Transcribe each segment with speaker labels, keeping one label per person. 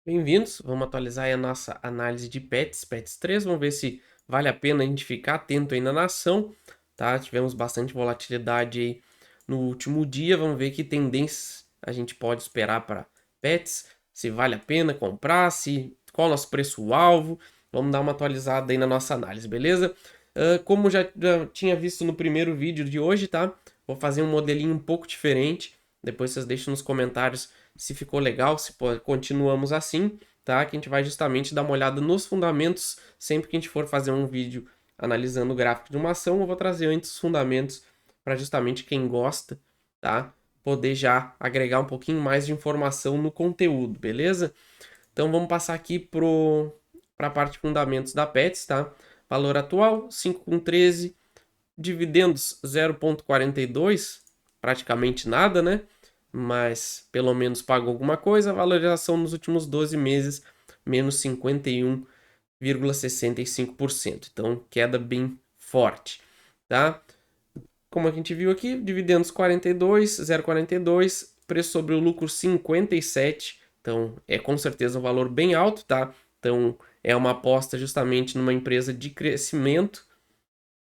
Speaker 1: Bem-vindos, vamos atualizar aí a nossa análise de Pets 3, vamos ver se vale a pena a gente ficar atento ainda na ação, tá? Tivemos bastante volatilidade aí no último dia, vamos ver que tendências a gente pode esperar para Pets, se vale a pena comprar, qual é o nosso preço-alvo, vamos dar uma atualizada aí na nossa análise, beleza? Como já tinha visto no primeiro vídeo de hoje, tá? Vou fazer um modelinho um pouco diferente, depois vocês deixam nos comentários se ficou legal, se continuamos assim, tá? Que a gente vai justamente dar uma olhada nos fundamentos sempre que a gente for fazer um vídeo analisando o gráfico de uma ação, eu vou trazer antes os fundamentos para justamente quem gosta, tá? Poder já agregar um pouquinho mais de informação no conteúdo, beleza? Então vamos passar aqui para a parte de fundamentos da Pets, tá? Valor atual 5,13, dividendos 0,42, praticamente nada, né? Mas pelo menos pagou alguma coisa. A valorização nos últimos 12 meses, menos 51,65%. Então, queda bem forte, tá? Como a gente viu aqui, dividendos 42, 0,42, preço sobre o lucro 57. Então, é com certeza um valor bem alto, tá? Então, é uma aposta justamente numa empresa de crescimento.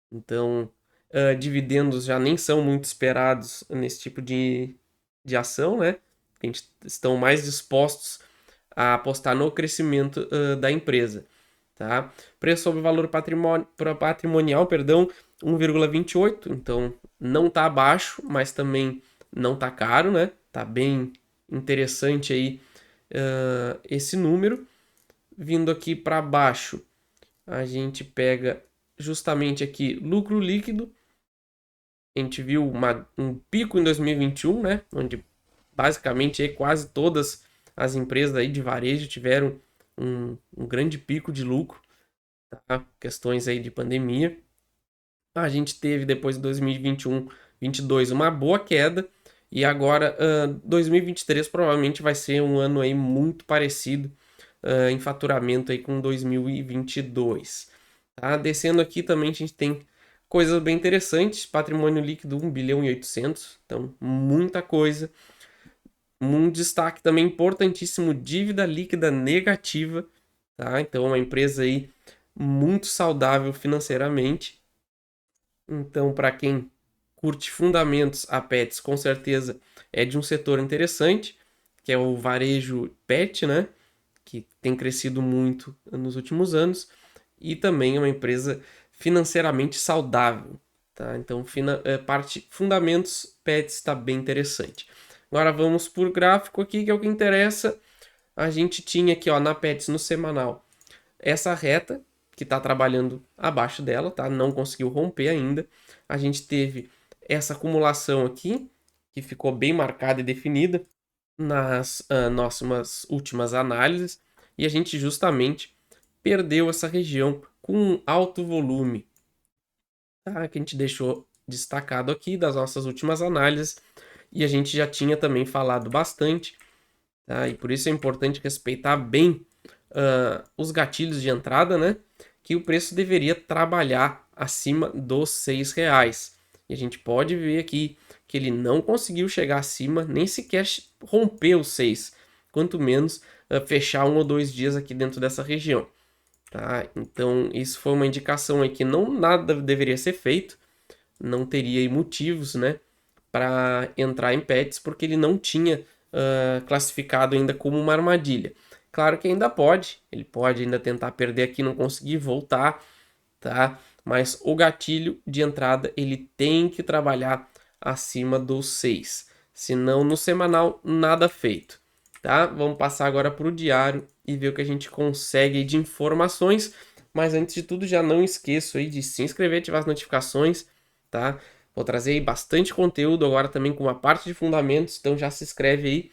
Speaker 1: Então, dividendos já nem são muito esperados nesse tipo de ação, né? A gente estão mais dispostos a apostar no crescimento da empresa, tá? Preço sobre valor patrimonial, perdão, 1,28, então não tá abaixo, mas também não tá caro, né? Tá bem interessante aí esse número. Vindo aqui para baixo, a gente pega justamente aqui lucro líquido. A gente viu um pico em 2021, né? Onde basicamente quase todas as empresas aí de varejo tiveram um grande pico de lucro, tá? Questões aí de pandemia. A gente teve depois de 2021, 22 uma boa queda e agora 2023 provavelmente vai ser um ano aí muito parecido em faturamento aí com 2022. Tá? Descendo aqui também a gente tem coisas bem interessantes, patrimônio líquido 1 bilhão e 800, então muita coisa. Um destaque também importantíssimo, dívida líquida negativa, tá? Então uma empresa aí muito saudável financeiramente. Então, para quem curte fundamentos, a Pets com certeza é de um setor interessante, que é o varejo pet, né? Que tem crescido muito nos últimos anos e também é uma empresa financeiramente saudável, tá? Então, parte fundamentos Pets está bem interessante. Agora vamos por gráfico aqui, que é o que interessa. A gente tinha aqui, ó, na Pets no semanal essa reta que está trabalhando abaixo dela, tá? Não conseguiu romper ainda. A gente teve essa acumulação aqui, que ficou bem marcada e definida nas nossas últimas análises, e a gente justamente perdeu essa região com um alto volume, tá? Que a gente deixou destacado aqui das nossas últimas análises, e a gente já tinha também falado bastante, tá? E por isso é importante respeitar bem os gatilhos de entrada, né? Que o preço deveria trabalhar acima dos R$ 6. E a gente pode ver aqui que ele não conseguiu chegar acima, nem sequer romper os 6, quanto menos fechar 1 ou 2 dias aqui dentro dessa região. Tá? Então, isso foi uma indicação aí que não nada deveria ser feito, não teria motivos, né, para entrar em pets, porque ele não tinha classificado ainda como uma armadilha. Claro que ainda pode, ele pode ainda tentar perder aqui, não conseguir voltar, tá? Mas o gatilho de entrada ele tem que trabalhar acima dos 6. Senão no semanal nada feito, tá? Vamos passar agora para o diário e ver o que a gente consegue de informações. Mas antes de tudo, já não esqueço aí de se inscrever, ativar as notificações, tá? Vou trazer aí bastante conteúdo agora também com uma parte de fundamentos, então já se inscreve aí,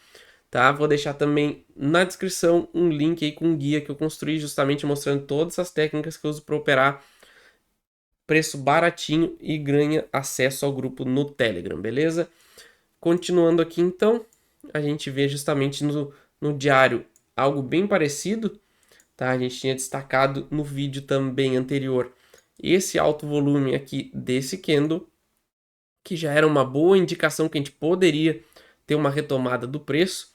Speaker 1: tá? Vou deixar também na descrição um link aí com um guia que eu construí justamente mostrando todas as técnicas que eu uso para operar, preço baratinho e ganha acesso ao grupo no Telegram, beleza? Continuando aqui então, a gente vê justamente no diário algo bem parecido, tá? A gente tinha destacado no vídeo também anterior esse alto volume aqui desse candle, que já era uma boa indicação que a gente poderia ter uma retomada do preço.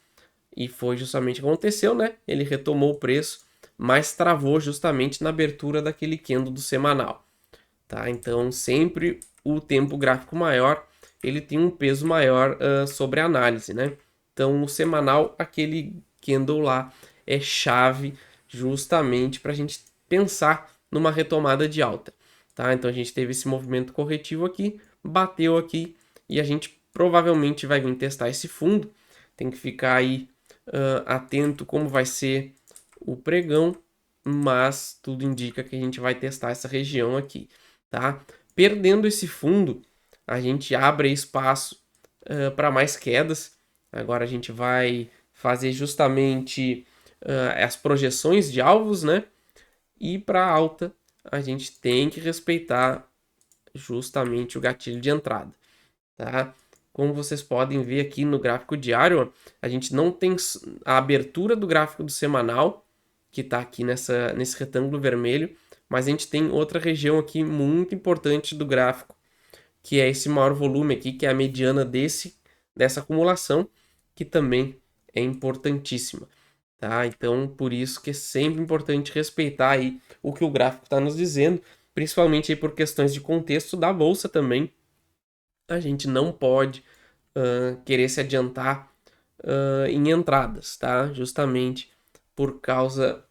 Speaker 1: E foi justamente o que aconteceu, né? Ele retomou o preço, mas travou justamente na abertura daquele candle do semanal, tá? Então, sempre o tempo gráfico maior, ele tem um peso maior sobre a análise, né? Então, no semanal, aquele candle lá é chave justamente para a gente pensar numa retomada de alta, tá? Então, a gente teve esse movimento corretivo aqui, bateu aqui e a gente provavelmente vai vir testar esse fundo. Tem que ficar aí atento como vai ser o pregão, mas tudo indica que a gente vai testar essa região aqui, tá? Perdendo esse fundo, a gente abre espaço para mais quedas. Agora a gente vai fazer justamente as projeções de alvos, né? E para alta, a gente tem que respeitar justamente o gatilho de entrada, tá? Como vocês podem ver aqui no gráfico diário, ó, a gente não tem a abertura do gráfico do semanal, que está aqui nesse retângulo vermelho, mas a gente tem outra região aqui muito importante do gráfico, que é esse maior volume aqui, que é a mediana dessa acumulação, que também é importantíssima, tá? Então, por isso que é sempre importante respeitar aí o que o gráfico está nos dizendo, principalmente aí por questões de contexto da bolsa também. A gente não pode querer se adiantar em entradas, tá? Justamente por causa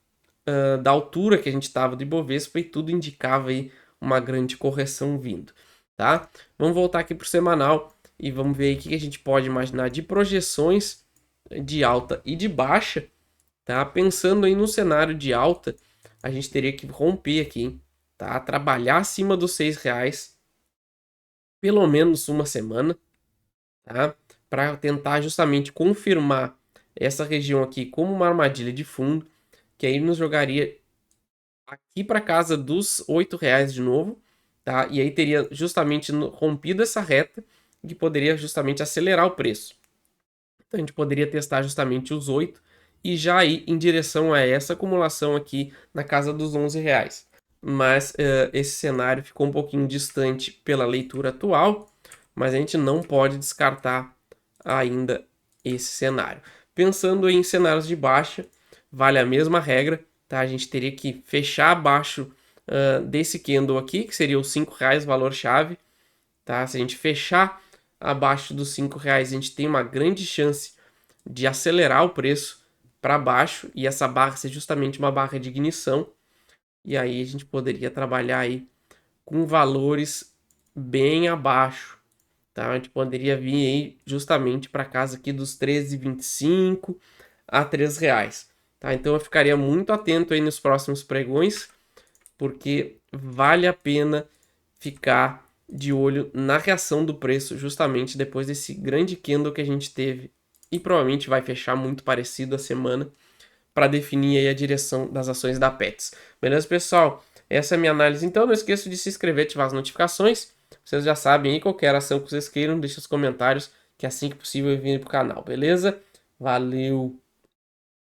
Speaker 1: da altura que a gente estava do Ibovespa e tudo indicava aí uma grande correção vindo, tá? Vamos voltar aqui para o semanal e vamos ver aí o que a gente pode imaginar de projeções de alta e de baixa, tá? Pensando aí no cenário de alta, a gente teria que romper aqui, tá? Trabalhar acima dos R$ 6 pelo menos uma semana, tá? Para tentar justamente confirmar essa região aqui como uma armadilha de fundo, que aí nos jogaria aqui para casa dos R$ 8 de novo, tá? E aí teria justamente rompido essa reta que poderia justamente acelerar o preço. Então a gente poderia testar justamente os 8 e já ir em direção a essa acumulação aqui na casa dos R$ 11. Mas esse cenário ficou um pouquinho distante pela leitura atual, mas a gente não pode descartar ainda esse cenário. Pensando em cenários de baixa, vale a mesma regra, tá? A gente teria que fechar abaixo desse candle aqui, que seria os R$ 5 valor-chave, tá? Se a gente fechar abaixo dos R$ 5, a gente tem uma grande chance de acelerar o preço para baixo e essa barra ser justamente uma barra de ignição. E aí a gente poderia trabalhar aí com valores bem abaixo, tá? A gente poderia vir aí justamente para casa aqui dos 13,25 a R$ 3, tá? Então eu ficaria muito atento aí nos próximos pregões, porque vale a pena ficar de olho na reação do preço justamente depois desse grande candle que a gente teve e provavelmente vai fechar muito parecido a semana para definir aí a direção das ações da Pets. Beleza, pessoal? Essa é a minha análise. Então, não esqueça de se inscrever e ativar as notificações. Vocês já sabem aí, qualquer ação que vocês queiram, deixe os comentários, que assim que possível eu venho pro canal, beleza? Valeu!